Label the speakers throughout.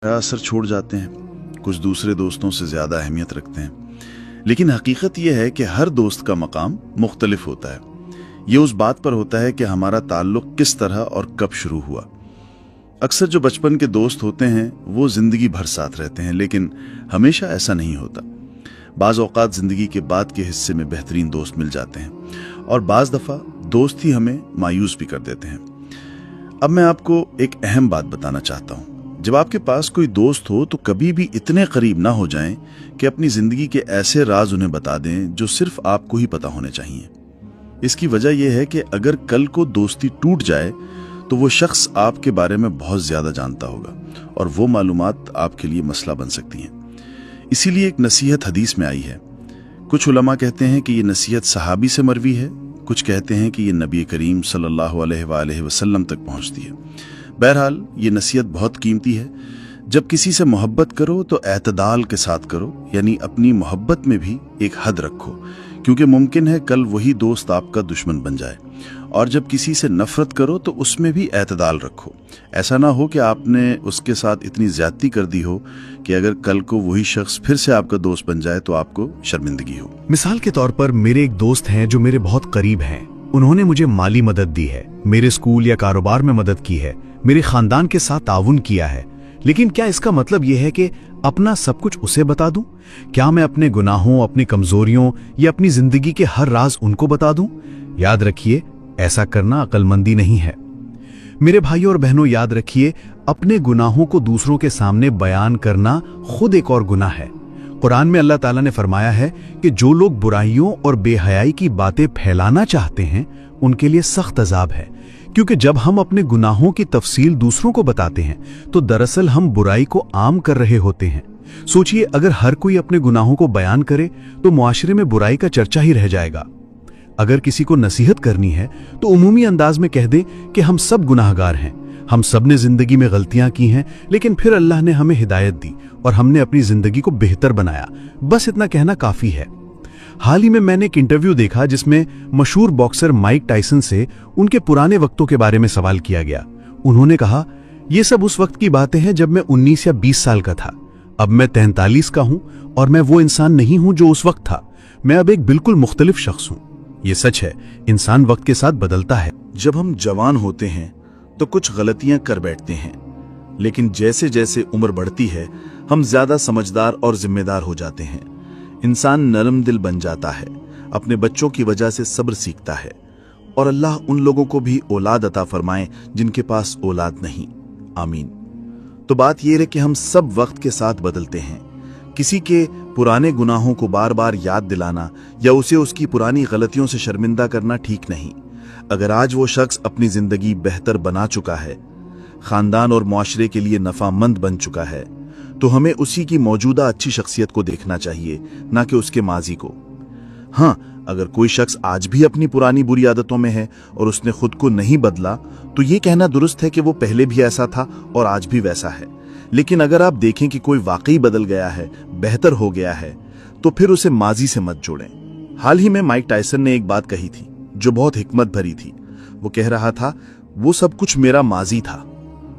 Speaker 1: असर छोड़ जाते हैं, कुछ दूसरे दोस्तों से ज़्यादा अहमियत रखते हैं। लेकिन हकीकत यह है कि हर दोस्त का मकाम मुख्तलिफ होता है। ये उस बात पर होता है कि हमारा ताल्लुक़ किस तरह और कब शुरू हुआ। अक्सर जो बचपन के दोस्त होते हैं वो ज़िंदगी भर साथ रहते हैं, लेकिन हमेशा ऐसा नहीं होता। बाज़ औक़ात ज़िंदगी के बाद के हिस्से में बेहतरीन दोस्त मिल जाते हैं और बाज़ दफ़ा दोस्त ही हमें मायूस भी कर देते हैं। अब मैं आपको एक अहम बात बताना चाहता हूँ। जब आपके पास कोई दोस्त हो तो कभी भी इतने करीब ना हो जाएं कि अपनी ज़िंदगी के ऐसे राज उन्हें बता दें जो सिर्फ आपको ही पता होने चाहिए। इसकी वजह यह है कि अगर कल को दोस्ती टूट जाए तो वो शख्स आपके बारे में बहुत ज़्यादा जानता होगा और वो मालूमात आपके लिए मसला बन सकती हैं। इसीलिए एक नसीहत हदीस में आई है। कुछ उलमा कहते हैं कि ये नसीहत सहाबी से मरवी है, कुछ कहते हैं कि ये नबी करीम सल्लल्लाहु अलैहि वसल्लम तक पहुंचती है। बहरहाल ये नसीहत बहुत कीमती है। जब किसी से मोहब्बत करो तो एतदाल के साथ करो, यानी अपनी मोहब्बत में भी एक हद रखो, क्योंकि मुमकिन है कल वही दोस्त आपका दुश्मन बन जाए। और जब किसी से नफरत करो तो उसमें भी एतदाल रखो। ऐसा ना हो कि आपने उसके साथ इतनी ज्यादती कर दी हो कि अगर कल को वही शख्स फिर से आपका दोस्त बन जाए तो आपको शर्मिंदगी हो।
Speaker 2: मिसाल के तौर पर मेरे एक दोस्त हैं जो मेरे बहुत करीब हैं। उन्होंने मुझे माली मदद दी है, मेरे स्कूल या कारोबार में मदद की है, मेरे खानदान के साथ ताउन किया है। लेकिन क्या इसका मतलब यह है कि अपना सब कुछ उसे बता दूं? क्या मैं अपने गुनाहों, अपनी कमजोरियों या अपनी जिंदगी के हर राज उनको बता दूं? याद रखिए, ऐसा करना अक्लमंदी नहीं है। मेरे भाइयों और बहनों, याद रखिए, अपने गुनाहों को दूसरों के सामने बयान करना खुद एक और गुनाह है। कुरान में अल्लाह ताला ने फरमाया है कि जो लोग बुराइयों और बेहयाई की बातें फैलाना चाहते हैं उनके लिए सख्त अजाब है। क्योंकि जब हम अपने गुनाहों की तफसील दूसरों को बताते हैं तो दरअसल हम बुराई को आम कर रहे होते हैं। सोचिए, अगर हर कोई अपने गुनाहों को बयान करे तो मुआशरे में बुराई का चर्चा ही रह जाएगा। अगर किसी को नसीहत करनी है तो उमूमी अंदाज में कह दे कि हम सब गुनाहगार हैं, हम सब ने जिंदगी में गलतियां की हैं, लेकिन फिर अल्लाह ने हमें हिदायत दी और हमने अपनी जिंदगी को बेहतर बनाया। बस इतना कहना काफी है। हाल ही में मैंने एक इंटरव्यू देखा जिसमें मशहूर बॉक्सर माइक टायसन से उनके पुराने वक्तों के बारे में सवाल किया गया। उन्होंने कहा, ये सब उस वक्त की बातें हैं जब मैं 19 या 20 साल का था। अब मैं 43 का हूं और मैं वो इंसान नहीं हूं जो उस वक्त था। मैं अब एक बिल्कुल मुख्तलिफ शख्स हूं। ये सच है, इंसान वक्त के साथ बदलता है।
Speaker 1: जब हम जवान होते हैं तो कुछ गलतियां कर बैठते हैं, लेकिन जैसे जैसे उम्र बढ़ती है हम ज्यादा समझदार और जिम्मेदार हो जाते हैं। इंसान नरम दिल बन जाता है, अपने बच्चों की वजह से सब्र सीखता है और अल्लाह उन लोगों को भी औलाद अता फरमाए जिनके पास औलाद नहीं। आमीन। तो बात यह है कि हम सब वक्त के साथ बदलते हैं। किसी के पुराने गुनाहों को बार बार याद दिलाना या उसे उसकी पुरानी गलतियों से शर्मिंदा करना ठीक नहीं। अगर आज वो शख्स अपनी जिंदगी बेहतर बना चुका है, खानदान और मुआशरे के लिए नफामंद बन चुका है, तो हमें उसी की मौजूदा अच्छी शख्सियत को देखना चाहिए, ना कि उसके माजी को। हाँ, अगर कोई शख्स आज भी अपनी पुरानी बुरी आदतों में है और उसने खुद को नहीं बदला तो ये कहना दुरुस्त है कि वो पहले भी ऐसा था और आज भी वैसा है। लेकिन अगर आप देखें कि कोई वाकई बदल गया है, बेहतर हो गया है, तो फिर उसे माजी से मत जोड़ें। हाल ही में माइक टायसन ने एक बात कही थी जो बहुत हिकमत भरी थी। वो कह रहा था, वो सब कुछ मेरा माजी था,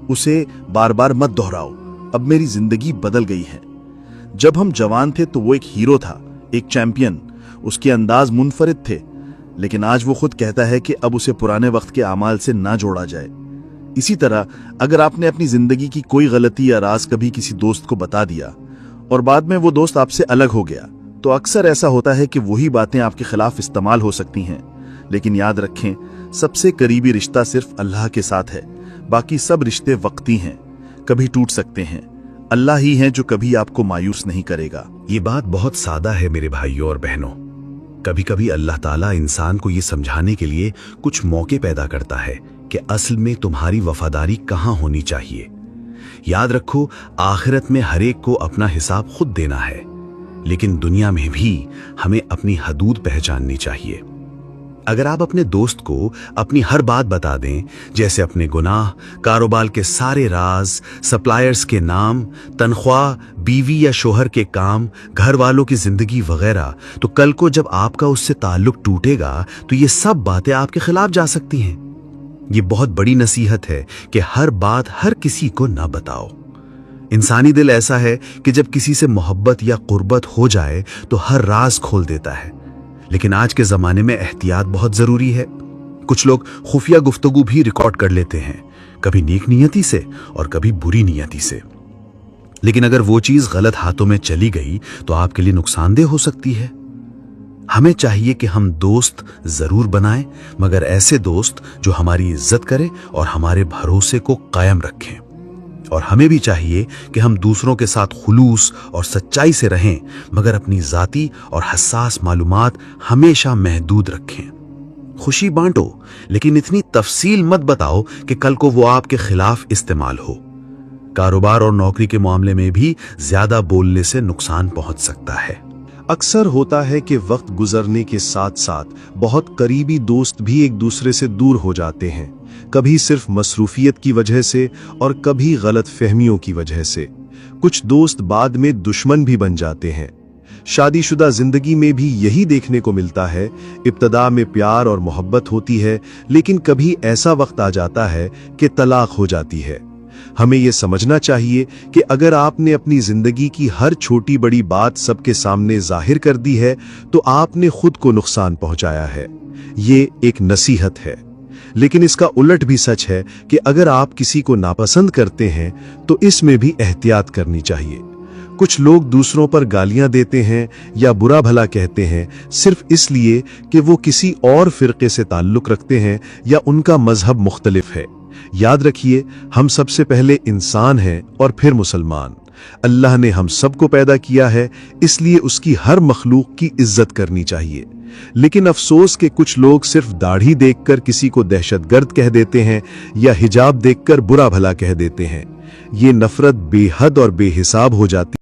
Speaker 1: उसे बार बार मत दोहराओ, अब मेरी जिंदगी बदल गई है। जब हम जवान थे तो वो एक हीरो था, एक चैंपियन, उसके अंदाज मुनफरिद थे, लेकिन आज वो खुद कहता है कि अब उसे पुराने वक्त के आमाल से ना जोड़ा जाए। इसी तरह अगर आपने अपनी जिंदगी की कोई गलती या राज कभी किसी दोस्त को बता दिया और बाद में वो दोस्त आपसे अलग हो गया, तो अक्सर ऐसा होता है कि वही बातें आपके खिलाफ इस्तेमाल हो सकती हैं। लेकिन याद रखें, सबसे करीबी रिश्ता सिर्फ अल्लाह के साथ है, बाकी सब रिश्ते वक्ती हैं, कभी टूट सकते हैं। अल्लाह ही है जो कभी आपको मायूस नहीं करेगा।
Speaker 2: ये बात बहुत सादा है मेरे भाइयों और बहनों। कभी कभी अल्लाह ताला इंसान को ये समझाने के लिए कुछ मौके पैदा करता है कि असल में तुम्हारी वफादारी कहाँ होनी चाहिए। याद रखो, आखिरत में हर एक को अपना हिसाब खुद देना है, लेकिन दुनिया में भी हमें अपनी हदूद पहचाननी चाहिए। अगर आप अपने दोस्त को अपनी हर बात बता दें, जैसे अपने गुनाह, कारोबार के सारे राज, सप्लायर्स के नाम, तनख्वाह, बीवी या शोहर के काम, घर वालों की जिंदगी वगैरह, तो कल को जब आपका उससे ताल्लुक टूटेगा तो ये सब बातें आपके खिलाफ जा सकती हैं। ये बहुत बड़ी नसीहत है कि हर बात हर किसी को ना बताओ। انسانی دل ایسا ہے کہ جب کسی سے محبت یا قربت ہو جائے تو ہر راز کھول دیتا ہے، لیکن آج کے زمانے میں احتیاط بہت ضروری ہے۔ کچھ لوگ خفیہ گفتگو بھی ریکارڈ کر لیتے ہیں، کبھی نیک نیتی سے اور کبھی بری نیتی سے، لیکن اگر وہ چیز غلط ہاتھوں میں چلی گئی تو آپ کے لیے نقصان دہ ہو سکتی ہے۔ ہمیں چاہیے کہ ہم دوست ضرور بنائیں، مگر ایسے دوست جو ہماری عزت کرے اور ہمارے بھروسے کو قائم رکھیں، اور ہمیں بھی چاہیے کہ ہم دوسروں کے ساتھ خلوص اور سچائی سے رہیں، مگر اپنی ذاتی اور حساس معلومات ہمیشہ محدود رکھیں۔ خوشی بانٹو، لیکن اتنی تفصیل مت بتاؤ کہ کل کو وہ آپ کے خلاف استعمال ہو۔ کاروبار اور نوکری کے معاملے میں بھی زیادہ بولنے سے نقصان پہنچ سکتا ہے۔
Speaker 3: اکثر ہوتا ہے کہ وقت گزرنے کے ساتھ ساتھ بہت قریبی دوست بھی ایک دوسرے سے دور ہو جاتے ہیں، کبھی صرف مصروفیت کی وجہ سے اور کبھی غلط فہمیوں کی وجہ سے۔ کچھ دوست بعد میں دشمن بھی بن جاتے ہیں۔ شادی شدہ زندگی میں بھی یہی دیکھنے کو ملتا ہے، ابتدا میں پیار اور محبت ہوتی ہے، لیکن کبھی ایسا وقت آ جاتا ہے کہ طلاق ہو جاتی ہے۔ ہمیں یہ سمجھنا چاہیے کہ اگر آپ نے اپنی زندگی کی ہر چھوٹی بڑی بات سب کے سامنے ظاہر کر دی ہے تو آپ نے خود کو نقصان پہنچایا ہے۔ یہ ایک نصیحت ہے، لیکن اس کا الٹ بھی سچ ہے کہ اگر آپ کسی کو ناپسند کرتے ہیں تو اس میں بھی احتیاط کرنی چاہیے۔ کچھ لوگ دوسروں پر گالیاں دیتے ہیں یا برا بھلا کہتے ہیں صرف اس لیے کہ وہ کسی اور فرقے سے تعلق رکھتے ہیں یا ان کا مذہب مختلف ہے۔ یاد رکھیے، ہم سب سے پہلے انسان ہیں اور پھر مسلمان۔ اللہ نے ہم سب کو پیدا کیا ہے، اس لیے اس کی ہر مخلوق کی عزت کرنی چاہیے۔ لیکن افسوس کہ کچھ لوگ صرف داڑھی دیکھ کر کسی کو دہشت گرد کہہ دیتے ہیں یا حجاب دیکھ کر برا بھلا کہہ دیتے ہیں۔ یہ نفرت بے حد اور بے حساب ہو جاتی